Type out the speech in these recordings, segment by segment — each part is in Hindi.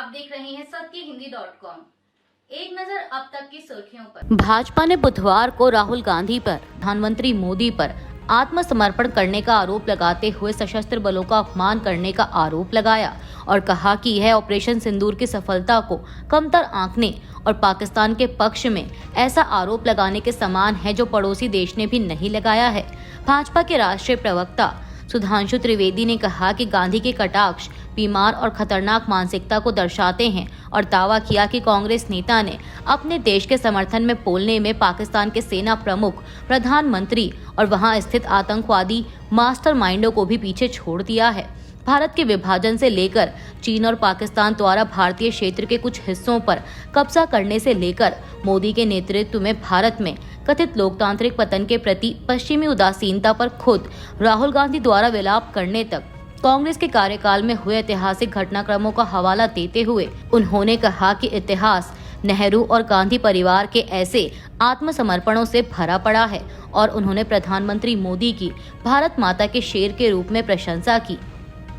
आप देख रहे हैं सत्यहिंदी.com। एक नजर अब तक की सुर्खियों पर। भाजपा ने बुधवार को राहुल गांधी पर प्रधानमंत्री मोदी पर आत्मसमर्पण करने का आरोप लगाते हुए सशस्त्र बलों का अपमान करने का आरोप लगाया और कहा कि यह ऑपरेशन सिंदूर की सफलता को कमतर आंकने और पाकिस्तान के पक्ष में ऐसा आरोप लगाने के समान है जो पड़ोसी देश ने भी नहीं लगाया है। भाजपा के राष्ट्रीय प्रवक्ता सुधांशु त्रिवेदी ने कहा कि गांधी के कटाक्ष बीमार और खतरनाक मानसिकता को दर्शाते हैं और दावा किया कि कांग्रेस नेता ने अपने देश के समर्थन में बोलने में पाकिस्तान के सेना प्रमुख, प्रधानमंत्री और वहां स्थित आतंकवादी मास्टरमाइंडों को भी पीछे छोड़ दिया है। भारत के विभाजन से लेकर चीन और पाकिस्तान द्वारा भारतीय क्षेत्र के कुछ हिस्सों पर कब्जा करने से लेकर मोदी के नेतृत्व में भारत में कथित लोकतांत्रिक पतन के प्रति पश्चिमी उदासीनता पर खुद राहुल गांधी द्वारा विलाप करने तक कांग्रेस के कार्यकाल में हुए ऐतिहासिक घटनाक्रमों का हवाला देते हुए उन्होंने कहा कि इतिहास नेहरू और गांधी परिवार के ऐसे आत्मसमर्पणों से भरा पड़ा है और उन्होंने प्रधानमंत्री मोदी की भारत माता के शेर के रूप में प्रशंसा की।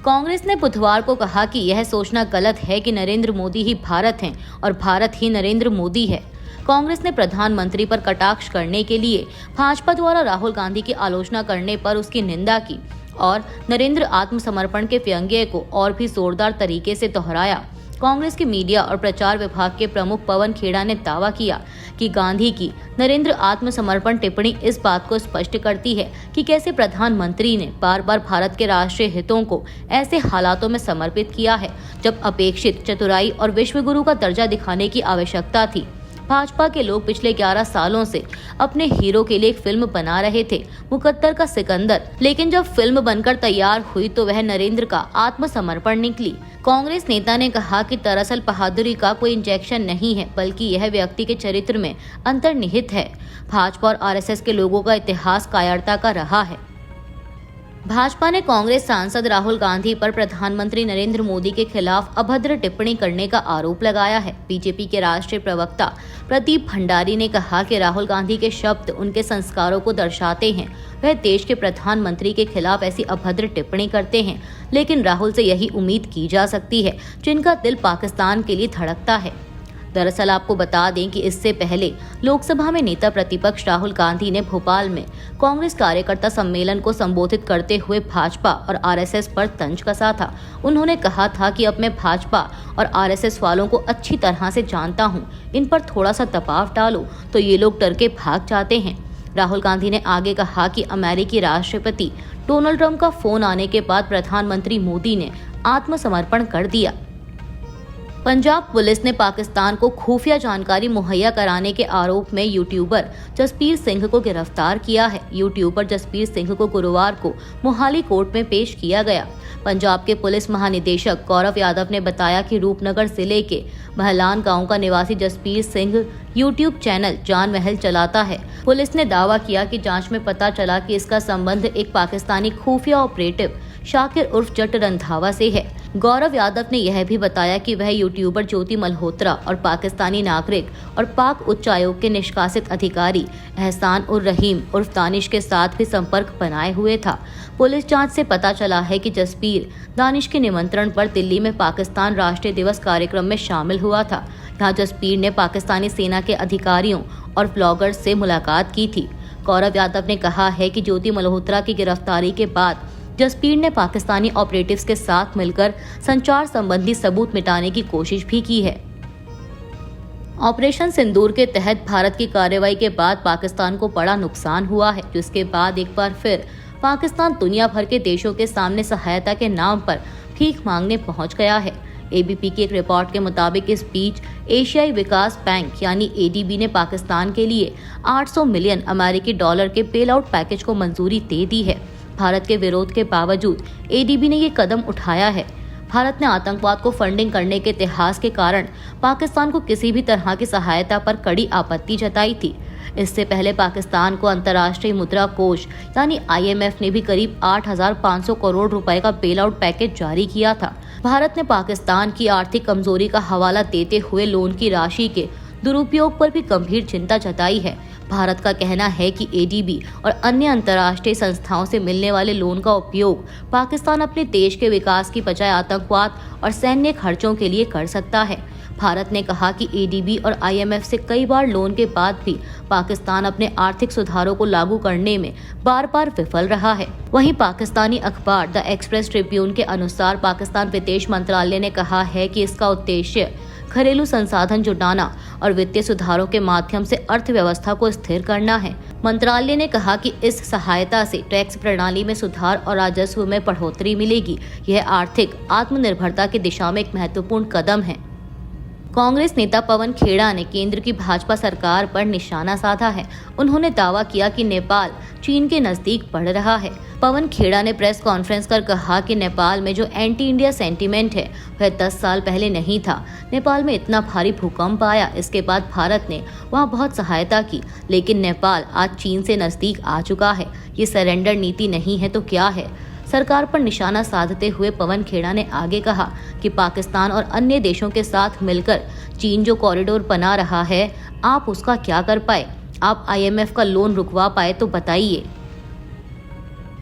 कांग्रेस ने बुधवार को कहा कि यह सोचना गलत है कि नरेंद्र मोदी ही भारत हैं और भारत ही नरेंद्र मोदी है। कांग्रेस ने प्रधानमंत्री पर कटाक्ष करने के लिए भाजपा द्वारा राहुल गांधी की आलोचना करने पर उसकी निंदा की और नरेंद्र आत्मसमर्पण के व्यंग्य को और भी जोरदार तरीके से दोहराया। कांग्रेस के मीडिया और प्रचार विभाग के प्रमुख पवन खेड़ा ने दावा किया कि गांधी की नरेंद्र आत्मसमर्पण टिप्पणी इस बात को स्पष्ट करती है कि कैसे प्रधानमंत्री ने बार बार भारत के राष्ट्रीय हितों को ऐसे हालातों में समर्पित किया है जब अपेक्षित चतुराई और विश्वगुरु का दर्जा दिखाने की आवश्यकता थी। भाजपा के लोग पिछले 11 सालों से अपने हीरो के लिए एक फिल्म बना रहे थे, मुकद्दर का सिकंदर, लेकिन जब फिल्म बनकर तैयार हुई तो वह नरेंद्र का आत्मसमर्पण निकली। कांग्रेस नेता ने कहा कि दरअसल बहादुरी का कोई इंजेक्शन नहीं है, बल्कि यह व्यक्ति के चरित्र में अंतर्निहित है। भाजपा और आरएसएस के लोगों का इतिहास कायरता का रहा है। भाजपा ने कांग्रेस सांसद राहुल गांधी पर प्रधानमंत्री नरेंद्र मोदी के खिलाफ अभद्र टिप्पणी करने का आरोप लगाया है। बीजेपी के राष्ट्रीय प्रवक्ता प्रदीप भंडारी ने कहा कि राहुल गांधी के शब्द उनके संस्कारों को दर्शाते हैं। वह देश के प्रधानमंत्री के खिलाफ ऐसी अभद्र टिप्पणी करते हैं, लेकिन राहुल से यही उम्मीद की जा सकती है जिनका दिल पाकिस्तान के लिए धड़कता है। दरअसल आपको बता दें कि इससे पहले लोकसभा में नेता प्रतिपक्ष राहुल गांधी ने भोपाल में कांग्रेस कार्यकर्ता सम्मेलन को संबोधित करते हुए भाजपा और आरएसएस पर तंज कसा था। उन्होंने कहा था कि अब मैं भाजपा और आरएसएस वालों को अच्छी तरह से जानता हूं, इन पर थोड़ा सा दबाव डालो तो ये लोग डर के भाग जाते हैं। राहुल गांधी ने आगे कहा कि अमेरिकी राष्ट्रपति डोनाल्ड ट्रंप का फोन आने के बाद प्रधानमंत्री मोदी ने आत्मसमर्पण कर दिया। पंजाब पुलिस ने पाकिस्तान को खुफिया जानकारी मुहैया कराने के आरोप में यूट्यूबर जसबीर सिंह को गिरफ्तार किया है। यूट्यूबर जसबीर सिंह को गुरुवार को मोहाली कोर्ट में पेश किया गया। पंजाब के पुलिस महानिदेशक गौरव यादव ने बताया कि रूपनगर जिले के महलान गांव का निवासी जसबीर सिंह यूट्यूब चैनल जान महल चलाता है। पुलिस ने दावा किया कि जांच में पता चला कि इसका संबंध एक पाकिस्तानी खुफिया ऑपरेटिव शाकिर उर्फ जट रंधावा से है। गौरव यादव ने यह भी बताया कि वह यूट्यूबर ज्योति मल्होत्रा और पाकिस्तानी नागरिक और पाक उच्चायोग के निष्कासित अधिकारी एहसान उर रहीम उर्फ दानिश के साथ भी संपर्क बनाए हुए था। पुलिस जांच से पता चला है कि जसबीर दानिश के निमंत्रण पर दिल्ली में पाकिस्तान राष्ट्रीय दिवस कार्यक्रम में शामिल हुआ था। यहाँ जसबीर ने पाकिस्तानी सेना के अधिकारियों और ब्लॉगर्स से मुलाकात की थी। गौरव यादव ने कहा है कि ज्योति मल्होत्रा की गिरफ्तारी के बाद जसबीर ने पाकिस्तानी ऑपरेटिव्स के साथ मिलकर संचार संबंधी सबूत मिटाने की कोशिश भी की है। ऑपरेशन सिंदूर के तहत भारत की कार्रवाई के बाद पाकिस्तान को बड़ा नुकसान हुआ है, जिसके बाद एक बार फिर पाकिस्तान दुनिया भर के देशों के सामने सहायता के नाम पर भीख मांगने पहुंच गया है। एबीपी की एक रिपोर्ट के मुताबिक इस बीच एशियाई विकास बैंक यानी एडीबी ने पाकिस्तान के लिए 800 मिलियन अमेरिकी डॉलर के बेल आउट पैकेज को मंजूरी दे दी है। भारत के विरोध के बावजूद एडीबी ने ये कदम उठाया है। भारत ने आतंकवाद को फंडिंग करने के इतिहास के कारण पाकिस्तान को किसी भी तरह की सहायता पर कड़ी आपत्ति जताई थी। इससे पहले पाकिस्तान को अंतर्राष्ट्रीय मुद्रा कोष यानी आईएमएफ ने भी करीब 8,500 करोड़ रुपए का बेल आउट पैकेज जारी किया था। भारत ने पाकिस्तान की आर्थिक कमजोरी का हवाला देते हुए लोन की राशि के दुरुपयोग पर भी गंभीर चिंता जताई है। भारत का कहना है कि एडीबी और अन्य अंतर्राष्ट्रीय संस्थाओं से मिलने वाले लोन का उपयोग पाकिस्तान अपने देश के विकास की बजाय आतंकवाद और सैन्य खर्चों के लिए कर सकता है। भारत ने कहा कि एडीबी और आईएमएफ से कई बार लोन के बाद भी पाकिस्तान अपने आर्थिक सुधारों को लागू करने में बार बार विफल रहा है। वहीं पाकिस्तानी अखबार द एक्सप्रेस ट्रिब्यून के अनुसार पाकिस्तान विदेश मंत्रालय ने कहा है कि इसका उद्देश्य घरेलू संसाधन जुटाना और वित्तीय सुधारों के माध्यम से अर्थव्यवस्था को स्थिर करना है। मंत्रालय ने कहा कि इस सहायता से टैक्स प्रणाली में सुधार और राजस्व में बढ़ोतरी मिलेगी। यह आर्थिक आत्मनिर्भरता की दिशा में एक महत्वपूर्ण कदम है। कांग्रेस नेता पवन खेड़ा ने केंद्र की भाजपा सरकार पर निशाना साधा है। उन्होंने दावा किया कि नेपाल चीन के नजदीक बढ़ रहा है। पवन खेड़ा ने प्रेस कॉन्फ्रेंस कर कहा कि नेपाल में जो एंटी इंडिया सेंटीमेंट है वह 10 साल पहले नहीं था। नेपाल में इतना भारी भूकंप आया, इसके बाद भारत ने वहां बहुत सहायता की, लेकिन नेपाल आज चीन से नजदीक आ चुका है। ये सरेंडर नीति नहीं है तो क्या है। सरकार पर निशाना साधते हुए पवन खेड़ा ने आगे कहा कि पाकिस्तान और अन्य देशों के साथ मिलकर चीन जो कॉरिडोर बना रहा है, आप उसका क्या कर पाए? आप आईएमएफ का लोन रुकवा पाए तो बताइए।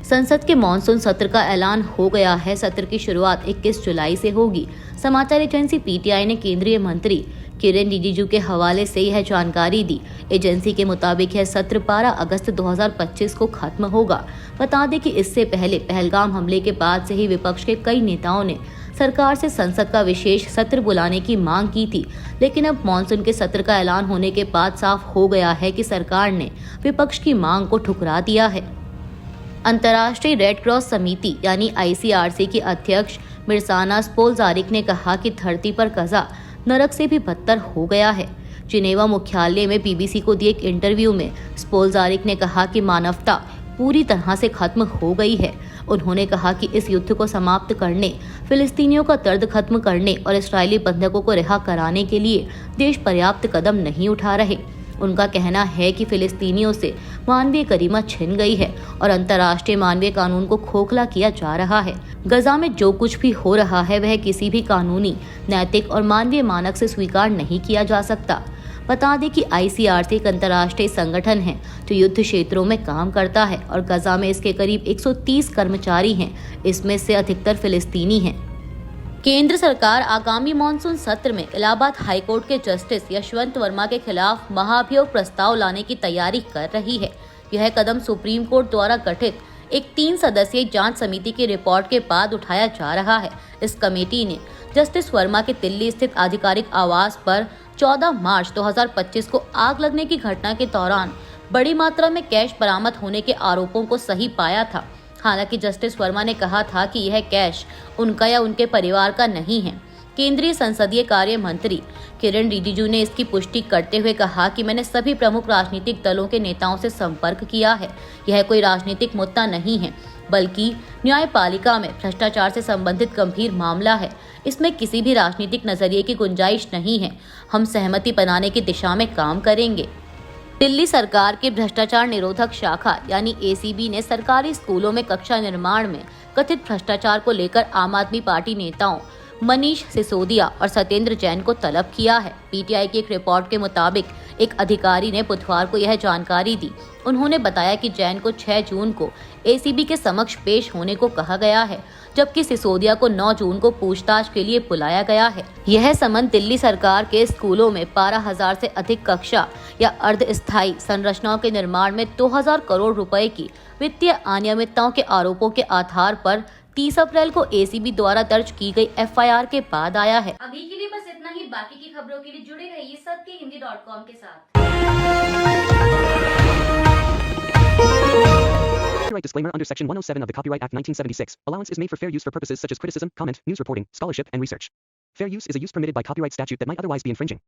संसद के मॉनसून सत्र का ऐलान हो गया है। सत्र की शुरुआत 21 जुलाई से होगी। समाचार एजेंसी पीटीआई ने केंद्रीय मंत्री किरेन रिजिजू के हवाले से यह जानकारी दी। एजेंसी के मुताबिक यह सत्र 12 अगस्त 2025 को खत्म होगा। बता दें कि इससे पहले पहलगाम हमले के बाद से ही विपक्ष के कई नेताओं ने सरकार से संसद का विशेष सत्र बुलाने की मांग की थी, लेकिन अब मॉनसून के सत्र का ऐलान होने के बाद साफ हो गया है कि सरकार ने विपक्ष की मांग को ठुकरा दिया है। अंतर्राष्ट्रीय रेड क्रॉस समिति यानी आईसीआरसी की अध्यक्ष मिर्साना स्पोलजारिक ने कहा कि धरती पर कज़ा नरक से भी बदतर हो गया है। जिनेवा मुख्यालय में बीबीसी को दिए एक इंटरव्यू में स्पोलजारिक ने कहा कि मानवता पूरी तरह से खत्म हो गई है। उन्होंने कहा कि इस युद्ध को समाप्त करने, फिलिस्तीनियों का दर्द खत्म करने और इस्राएली बंधकों को रिहा कराने के लिए देश पर्याप्त कदम नहीं उठा रहे। उनका कहना है कि फिलिस्तीनियों से मानवीय गरिमा छिन गई है और अंतर्राष्ट्रीय मानवीय कानून को खोखला किया जा रहा है। गजा में जो कुछ भी हो रहा है वह किसी भी कानूनी, नैतिक और मानवीय मानक से स्वीकार नहीं किया जा सकता। बता दें कि आईसीआरसी एक अंतर्राष्ट्रीय संगठन है जो युद्ध क्षेत्रों में काम करता है और गजा में इसके करीब 130 कर्मचारी हैं। इसमें से अधिकतर फिलिस्तीनी हैं। केंद्र सरकार आगामी मॉनसून सत्र में इलाहाबाद हाईकोर्ट के जस्टिस यशवंत वर्मा के खिलाफ महाभियोग प्रस्ताव लाने की तैयारी कर रही है। यह कदम सुप्रीम कोर्ट द्वारा गठित एक 3 सदस्यीय जांच समिति की रिपोर्ट के बाद उठाया जा रहा है। इस कमेटी ने जस्टिस वर्मा के दिल्ली स्थित आधिकारिक आवास पर 14 मार्च 2025 को आग लगने की घटना के दौरान बड़ी मात्रा में कैश बरामद होने के आरोपों को सही पाया था। हालांकि जस्टिस वर्मा ने कहा था कि यह कैश उनका या उनके परिवार का नहीं है। केंद्रीय संसदीय कार्य मंत्री किरेन रिजिजू ने इसकी पुष्टि करते हुए कहा कि मैंने सभी प्रमुख राजनीतिक दलों के नेताओं से संपर्क किया है। यह कोई राजनीतिक मुद्दा नहीं है, बल्कि न्यायपालिका में भ्रष्टाचार से संबंधित गंभीर मामला है। इसमें किसी भी राजनीतिक नजरिए की गुंजाइश नहीं है। हम सहमति बनाने की दिशा में काम करेंगे। दिल्ली सरकार की भ्रष्टाचार निरोधक शाखा यानी एसीबी ने सरकारी स्कूलों में कक्षा निर्माण में कथित भ्रष्टाचार को लेकर आम आदमी पार्टी नेताओं मनीष सिसोदिया और सत्येंद्र जैन को तलब किया है। पीटीआई की एक रिपोर्ट के मुताबिक एक अधिकारी ने बुधवार को यह जानकारी दी। उन्होंने बताया कि जैन को 6 जून को एसीबी के समक्ष पेश होने को कहा गया है, जबकि सिसोदिया को 9 जून को पूछताछ के लिए बुलाया गया है। यह समन दिल्ली सरकार के स्कूलों में 12,000 से अधिक कक्षा या अर्धस्थायी संरचनाओं के निर्माण में 2,000 करोड़ रुपए की वित्तीय अनियमितताओं के आरोपों के आधार पर 30 अप्रैल को एसीबी द्वारा दर्ज की गई एफआईआर के बाद आया है। अभी के लिए बस इतना ही। बाकी की खबरों के लिए जुड़े रहिए सत्यहिंदी.com के साथ। Copyright disclaimer under Section 107 of the Copyright Act 1976. Allowance is made for fair use for purposes such as criticism, comment, news reporting, scholarship, and research. Fair use is a use permitted by copyright statute that might otherwise be infringing.